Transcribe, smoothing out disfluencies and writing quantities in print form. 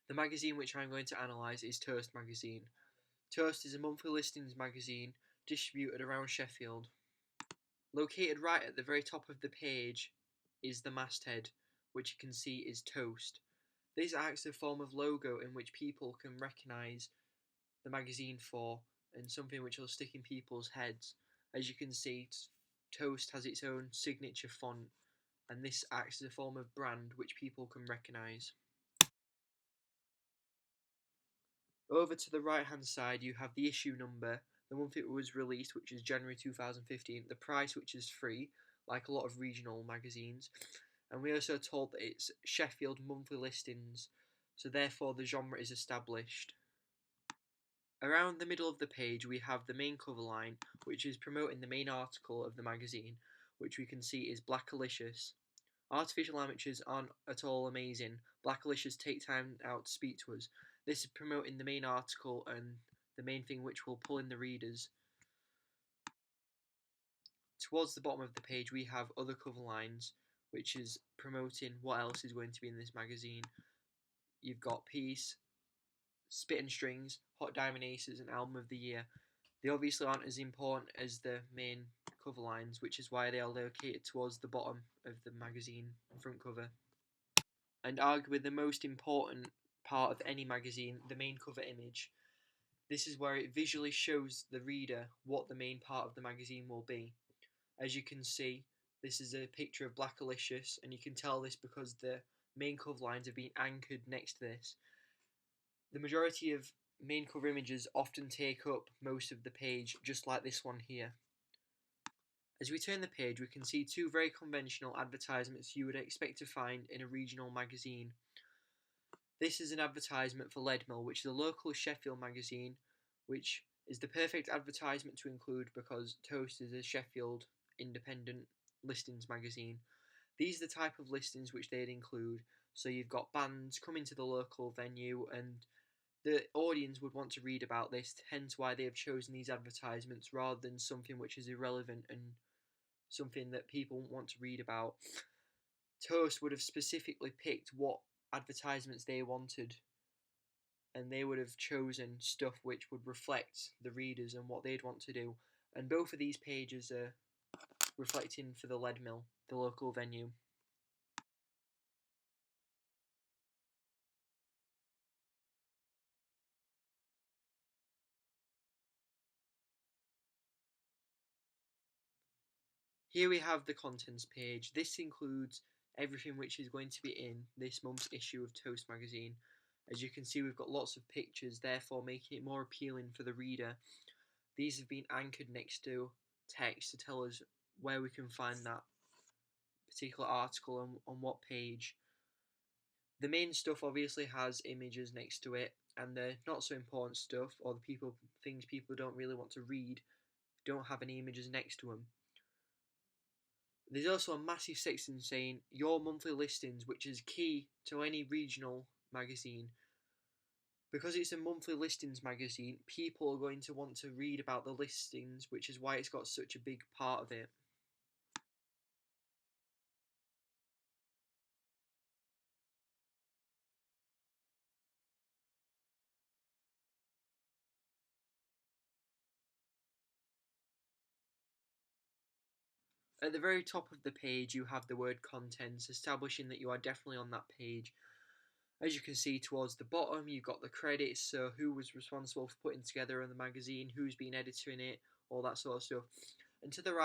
The magazine which I'm going to analyse is Toast magazine. Toast is a monthly listings magazine distributed around Sheffield. Located right at the very top of the page is the masthead, which you can see is Toast. This acts as a form of logo in which people can recognise the magazine for, and something which will stick in people's heads. As you can see, Toast has its own signature font, and this acts as a form of brand which people can recognise. Over to the right hand side you have the issue number, the month it was released, which is January 2015, the price, which is free, like a lot of regional magazines, and we are also told that it's Sheffield monthly listings, so therefore the genre is established. Around the middle of the page we have the main cover line, which is promoting the main article of the magazine, which we can see is Blackalicious. Artificial amateurs aren't at all amazing. Blackalicious take time out to speak to us. This is promoting the main article and the main thing which will pull in the readers. Towards the bottom of the page we have other cover lines, which is promoting what else is going to be in this magazine. You've got Peace, Spit and Strings, Hot Diamond Aces, and Album of the Year. They obviously aren't as important as the main cover lines, which is why they are located towards the bottom of the magazine front cover. And arguably the most important part of any magazine, the main cover image. This is where it visually shows the reader what the main part of the magazine will be. As you can see, this is a picture of Blackalicious, and you can tell this because the main cover lines have been anchored next to this. The majority of main cover images often take up most of the page, just like this one here. As we turn the page, we can see two very conventional advertisements you would expect to find in a regional magazine. This is an advertisement for Leadmill, which is a local Sheffield magazine, which is the perfect advertisement to include because Toast is a Sheffield independent listings magazine. These are the type of listings which they'd include. So you've got bands coming to the local venue, and the audience would want to read about this, hence why they have chosen these advertisements rather than something which is irrelevant and something that people want to read about. Toast would have specifically picked what advertisements they wanted, and they would have chosen stuff which would reflect the readers and what they'd want to do. And both of these pages are reflecting for the Leadmill, the local venue. Here we have the contents page. This includes everything which is going to be in this month's issue of Toast magazine. As you can see, we've got lots of pictures, therefore making it more appealing for the reader. These have been anchored next to text to tell us where we can find that particular article and on what page. The main stuff obviously has images next to it, and the not so important stuff, or the things people don't really want to read, don't have any images next to them. There's also a massive section saying your monthly listings, which is key to any regional magazine. Because it's a monthly listings magazine, people are going to want to read about the listings, which is why it's got such a big part of it. At the very top of the page you have the word contents, establishing that you are definitely on that page. As you can see towards the bottom you've got the credits, so who was responsible for putting together the magazine, who's been editing it, all that sort of stuff. And to the right